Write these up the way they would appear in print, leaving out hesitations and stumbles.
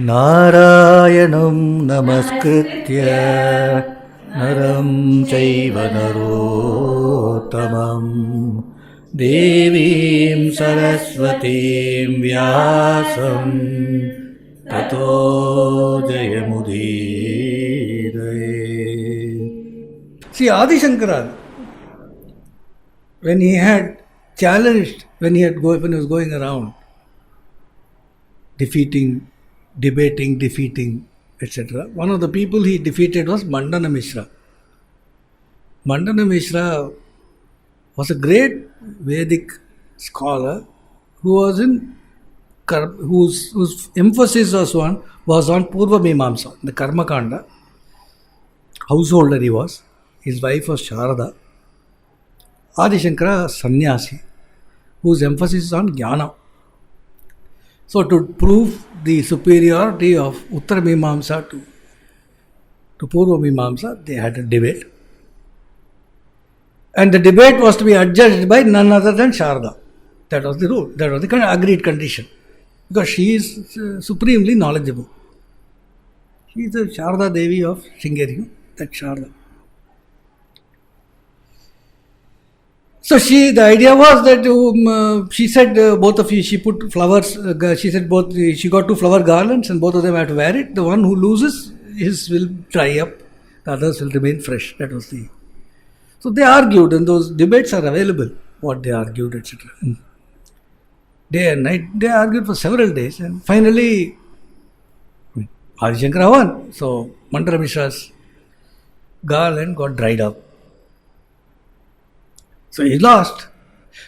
नारायणं नमस्कृत्य नरं चैव नरोत्तमं देवीं सरस्वतीं व्यासं ततो जयमुदीरये. See, Adi Shankara, when he had challenged, when he was going around debating, etc. One of the people he defeated was Mandana Mishra. Mandana Mishra was a great Vedic scholar whose emphasis was on Purva Mimamsa, the Karma Kanda. Householder he was. His wife was Sharada. Adi Shankara, sannyasi, whose emphasis is on Jnana. So to prove the superiority of Uttara Mimamsa to Purva Mimamsa, they had a debate. And the debate was to be adjudged by none other than Sharada. That was the rule. That was the kind of agreed condition. Because she is supremely knowledgeable. She is the Sharada Devi of Sringeri. That Sharada. So the idea was that she said both of you, she put flowers, she said she got 2 flower garlands and both of them have to wear it. The one who loses, his will dry up, the others will remain fresh. That was the... So they argued, and those debates are available, what they argued, etc. Day and night, they argued for several days, and finally Adi Shankara won. So Mandana Mishra's garland got dried up. So he lost.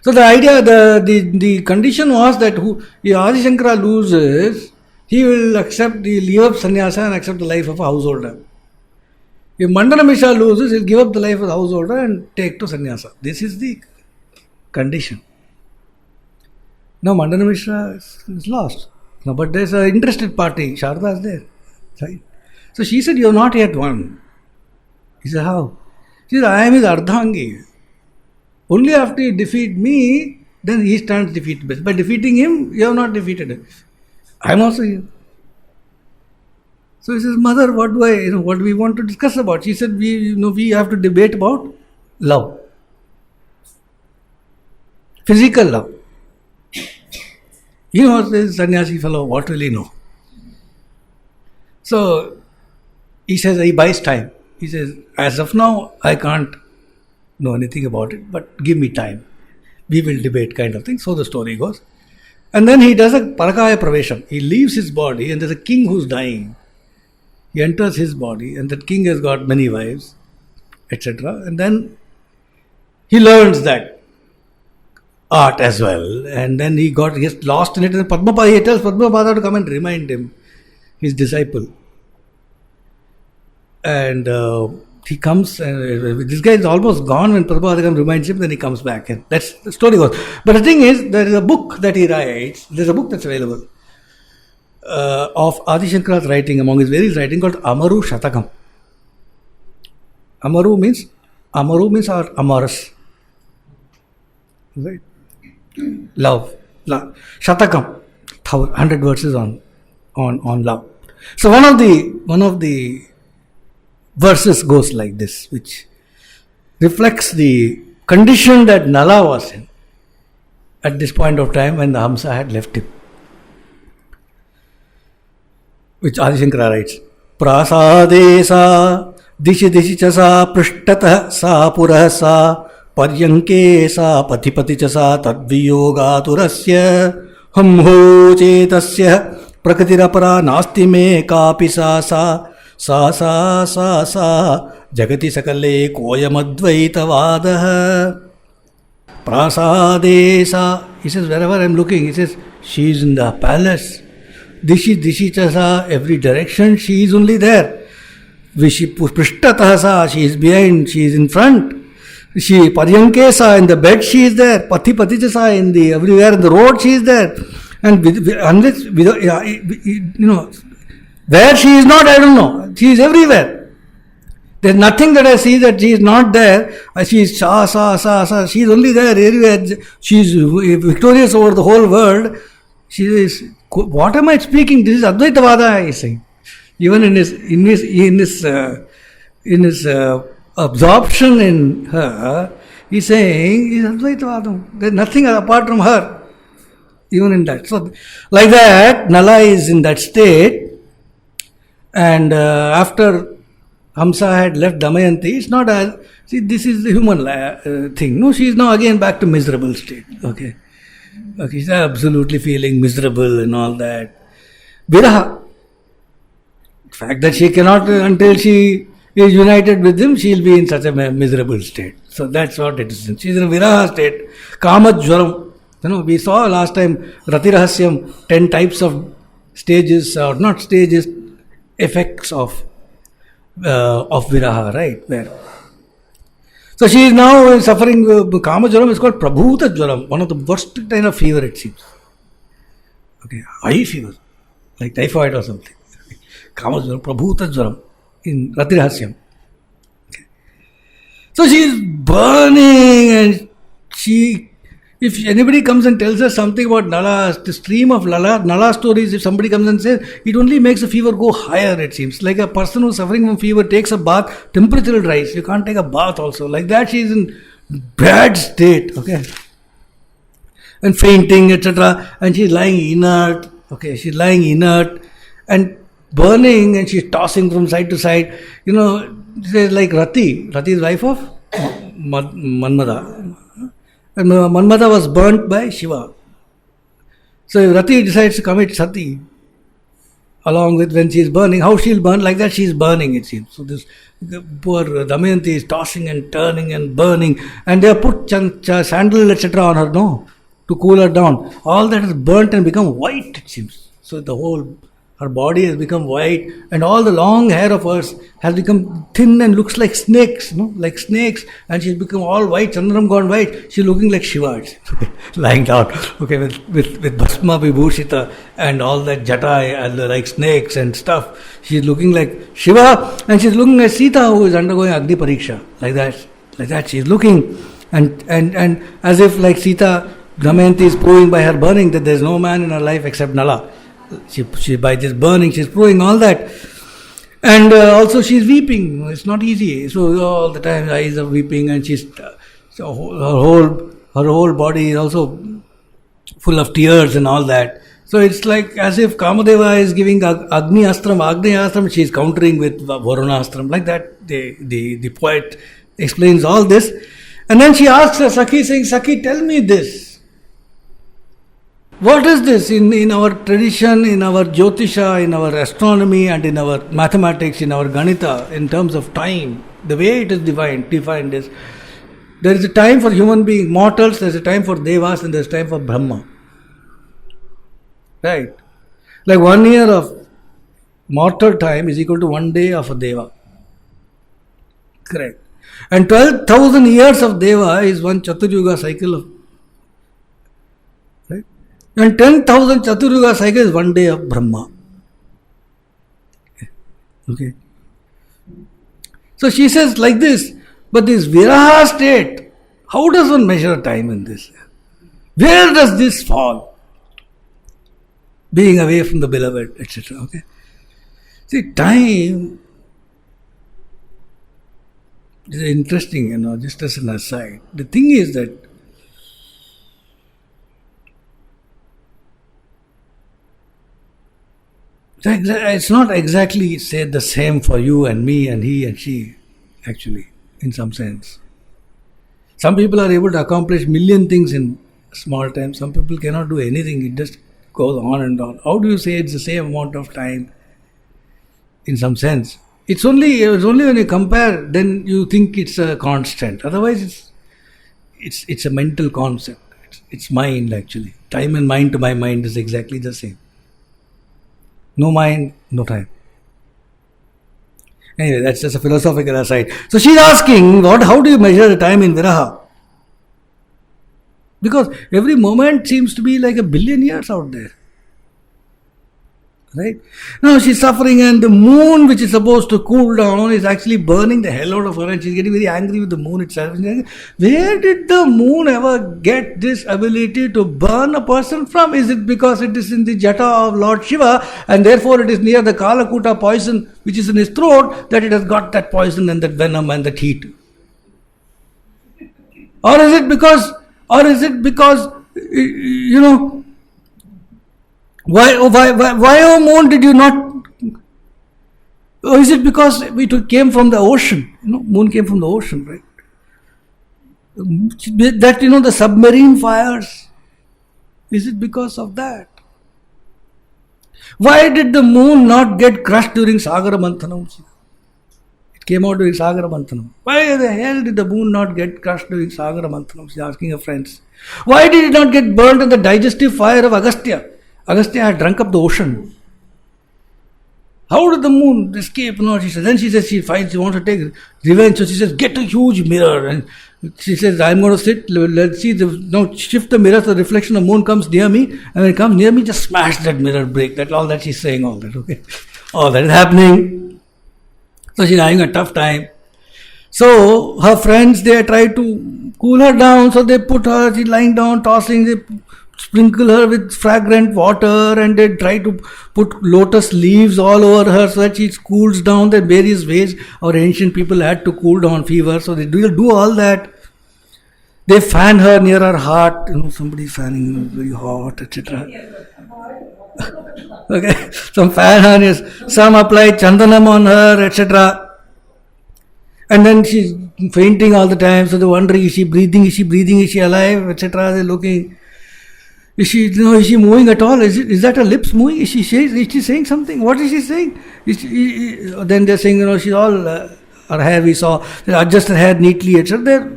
So the idea, the condition was that if Adi Shankara loses, he will leave up sannyasa and accept the life of a householder. If Mandana Mishra loses, he will give up the life of the householder and take to sannyasa. This is the condition. Now Mandana Mishra is lost. No, but there is an interested party. Sharada is there. Right? So she said, you have not yet won. He said, how? She said, I am his Ardhangi. Only after you defeat me, then he stands defeated. By defeating him, you have not defeated him. I am also here. So he says, Mother, what do we want to discuss about? She said, we have to debate about love. Physical love. This sannyasi fellow, what will he know? So he says, he buys time. He says, as of now, I can't know anything about it, but give me time. We will debate, kind of thing. So the story goes. And then he does a Parakaya Pravesham. He leaves his body, and there's a king who's dying. He enters his body, and that king has got many wives, etc. And then he learns that art as well. And then he gets lost in it. And he tells Padmapada to come and remind him, his disciple. And he comes, this guy is almost gone when Padmapada reminds him, then he comes back. And that's the story goes. But the thing is, there is a book that he writes, there's a book that's available of Adi Shankara's writing, among his various writing, called Amaru Shatakam. Amaru means our amorous. Right? Love. Shatakam. 100 verses on love. So one of the verses goes like this, which reflects the condition that Nala was in at this point of time when the Hamsa had left him. Which Adi Shankara writes, Prasade sa dishi dishi cha sa prishtatah sa purah sa paryanke sa patipati cha sa tadviyogaturasya hamho chetasya prakritirapara nasti me kapi sa jagati sakale koyamadvaitavadaha prasadesa. He says, wherever I am looking, he says, she is in the palace. Dishi chasa, every direction, she is only there. Prishtatasa, she is behind, she is in front. She paryanke sa, in the bed she is there. Pati chasa, everywhere in the road she is there. And where she is not, I don't know. She is everywhere. There is nothing that I see that she is not there. She is sa. She is only there everywhere. She is victorious over the whole world. She is What am I speaking? This is Advaitavada, he is saying. Even in his absorption in her, he is saying, is Advaitavada. There is nothing apart from her. Even in that. So, like that, Nala is in that state, and after Hamsa had left Damayanti, it's not as, see, this is the human thing. No, she is now again back to miserable state. Okay, she's absolutely feeling miserable and all that. Viraha. The fact that she cannot, until she is united with him, she will be in such a miserable state. So that's what it is. She is in a Viraha state. Kama Jwaram. We saw last time Rati Rahasyam, 10 types of stages, or not stages, effects of Viraha, right? Where? So she is now suffering Kama Jwaram. Is called Prabhuta Jwaram, one of the worst kind of fever, it seems. Okay, high fever, like typhoid or something. Kama Jwaram, Prabhuta Jwaram in Rati Rahasyam. Okay. So she is burning, and if anybody comes and tells us something about Nala, the stream of Nala stories, if somebody comes and says, it only makes the fever go higher, it seems. Like a person who's suffering from fever takes a bath, temperature will rise. You can't take a bath also. Like that, she is in bad state, okay? And fainting, etc. And she's lying inert, okay? She's lying inert and burning, and she's tossing from side to side. It's like Rati. Rati is wife of Manmada. And Manmada was burnt by Shiva. So if Rati decides to commit sati, along with when she is burning, how she will burn? Like that she is burning, it seems. So this poor Damayanti is tossing and turning and burning, and they have put sandal, etc. on her, to cool her down. All that is burnt and become white, it seems. So her body has become white, and all the long hair of hers has become thin and looks like snakes, like snakes, and she's become all white, Chandram gone white. She's looking like Shiva, lying down, okay, with Bhasma Vibhushita and all that jata and like snakes and stuff. She's looking like Shiva, and she's looking like Sita, who is undergoing Agni Pariksha, like that she's looking, and as if like Sita, Damayanti is proving by her burning that there's no man in her life except Nala. She by this burning, she's proving all that. And also she's weeping. It's not easy. So all the time eyes are weeping, and her whole body is also full of tears and all that. So it's like as if Kamadeva is giving Agni Astram, she's countering with Varuna Astram. Like that, the poet explains all this. And then she asks her Sakhi, saying, Sakhi, tell me this. What is this in our tradition, in our Jyotisha, in our astronomy, and in our mathematics, in our Ganita, in terms of time? The way it is defined is, there is a time for human beings, mortals, there is a time for Devas, and there is time for Brahma. Right? Like 1 year of mortal time is equal to 1 day of a Deva. Correct. And 12,000 years of Deva is one Chaturyuga cycle of. Right? And 10,000 Chaturyuga cycle is 1 day of Brahma. Okay. So she says like this, but this Viraha state, how does one measure time in this? Where does this fall? Being away from the beloved, etc. Okay. See, time is interesting, just as an aside. The thing is that it's not exactly said the same for you and me and he and she, actually, in some sense. Some people are able to accomplish million things in small time. Some people cannot do anything. It just goes on and on. How do you say it's the same amount of time? In some sense, it's only when you compare, then you think it's a constant. Otherwise, it's a mental concept. It's mind, actually. Time and mind, to my mind, is exactly the same. No mind, no time. Anyway, that's just a philosophical aside. So she's asking, how do you measure the time in Viraha? Because every moment seems to be like a billion years out there. Right? Now she's suffering, and the moon, which is supposed to cool down, is actually burning the hell out of her, and she's getting very angry with the moon itself. Where did the moon ever get this ability to burn a person from? Is it because it is in the jata of Lord Shiva, and therefore it is near the Kalakuta poison which is in his throat, that it has got that poison and that venom and that heat? Or is it because, you know, why, oh moon, did you not? Or is it because it came from the ocean? You know, moon came from the ocean, right? That, you know, the submarine fires. Is it because of that? Why did the moon not get crushed during Sagara Manthanam? It came out during Sagara Manthanam. Why the hell did the moon not get crushed during Sagara Manthanam? She's asking her friends. Why did it not get burned in the digestive fire of Agastya? Agastya had drunk up the ocean. How did the moon escape? No, she says. Then she says she wants to take revenge. So she says, get a huge mirror. And she says, I'm going to sit, let's see, now shift the mirror so the reflection of the moon comes near me. And when it comes near me, just smash that mirror, break. That's all that she's saying, all that, okay? All that is happening. So she's having a tough time. So her friends, they try to cool her down. So they put her, she's lying down, tossing, they sprinkle her with fragrant water, and they try to put lotus leaves all over her so that she cools down. The various ways our ancient people had to cool down fever, so they do all that. They fan her near her heart, you know, somebody fanning her very hot, etc. Okay, some fan her near, some apply chandanam on her, etc. And then she's fainting all the time, so they're wondering, is she breathing, is she alive, etc. They're looking. Is she moving at all? Is that her lips moving? Is she saying something? What is she saying? Then they're saying, you know, she's all, her hair we saw, they adjust her hair neatly, etc. They're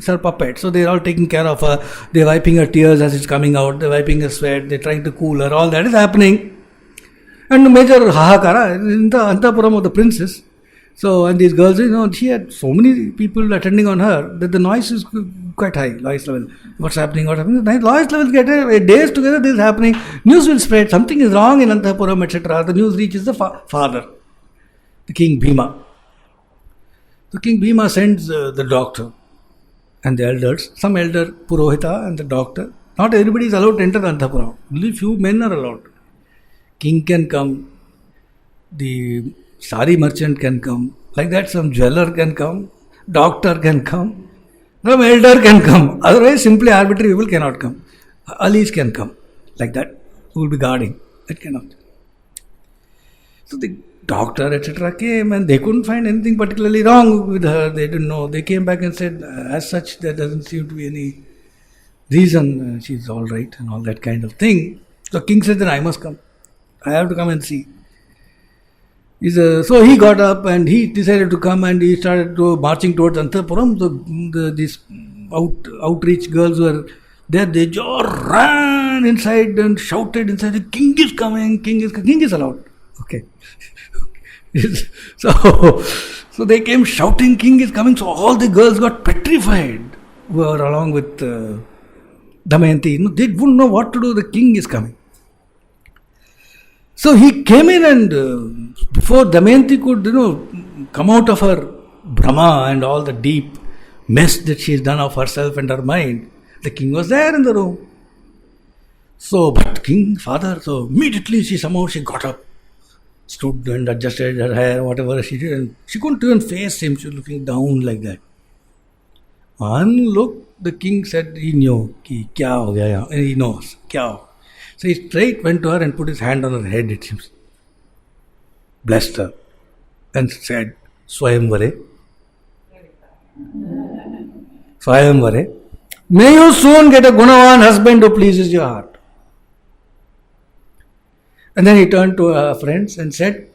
her puppet. So they're all taking care of her. They're wiping her tears as it's coming out. They're wiping her sweat. They're trying to cool her. All that is happening. And the major hahakara in the Antapuram of the princess. So, and these girls, you know, she had so many people attending on her that the noise is quite high, noise level. What's happening? The noise levels get days together, this is happening. News will spread, something is wrong in Antapuram, etc. The news reaches the father, the King Bhima. So King Bhima sends the doctor and the elders, some elder Purohita and the doctor. Not everybody is allowed to enter Antapuram. Only few men are allowed. King can come, the sari merchant can come, like that some jeweler can come, doctor can come, some elder can come. Otherwise, simply arbitrary people cannot come. Alis can come, like that, who will be guarding. That cannot. So the doctor, etc. came and they couldn't find anything particularly wrong with her. They didn't know. They came back and said, as such, there doesn't seem to be any reason. She's all right and all that kind of thing. So king said, then I must come. I have to come and see. So he got up and he decided to come, and he started marching towards Antapuram. So these outreach girls were there. They just ran inside and shouted inside, the king is coming, king is allowed. Okay. So they came shouting, king is coming. So all the girls got petrified, were along with Damayanti. They wouldn't know what to do. The king is coming. So he came in, and before Damayanti could, come out of her Brahma and all the deep mess that she has done of herself and her mind, the king was there in the room. So, but king, father, so immediately she got up, stood and adjusted her hair, whatever she did, and she couldn't even face him. She was looking down like that. One look, the king said he knew, ki kya ho gaya, and he knows, kya ho. So he straight went to her and put his hand on her head, it seems. Blessed her and said, Swayamvare. Swayamvare. May you soon get a Gunavan husband who pleases your heart. And then he turned to her friends and said,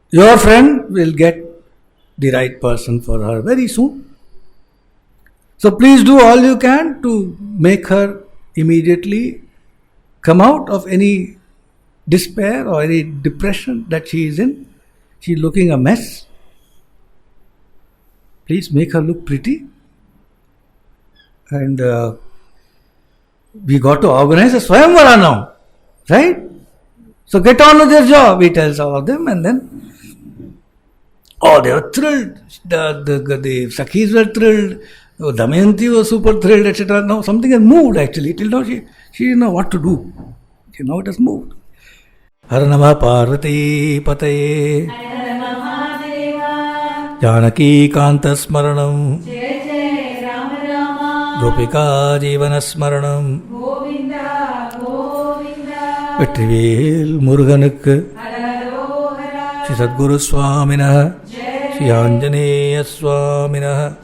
your friend will get the right person for her very soon. So please do all you can to make her immediately come out of any despair or any depression that she is in. She is looking a mess. Please make her look pretty. And we got to organize a Swayamvara now. Right? So get on with your job, he tells all of them, and then they were thrilled. The Sakhis were thrilled. Damayanti was super thrilled, etc. Now something has moved actually. Till now she didn't know what to do. Now it has moved. Har Namah Parvati Pataye Janaki Kanta Smaranam Gopika Jivana Smaranam Vetrivel Muruganukku Shri Sadguru Swaminah Shri Anjaneya Swaminah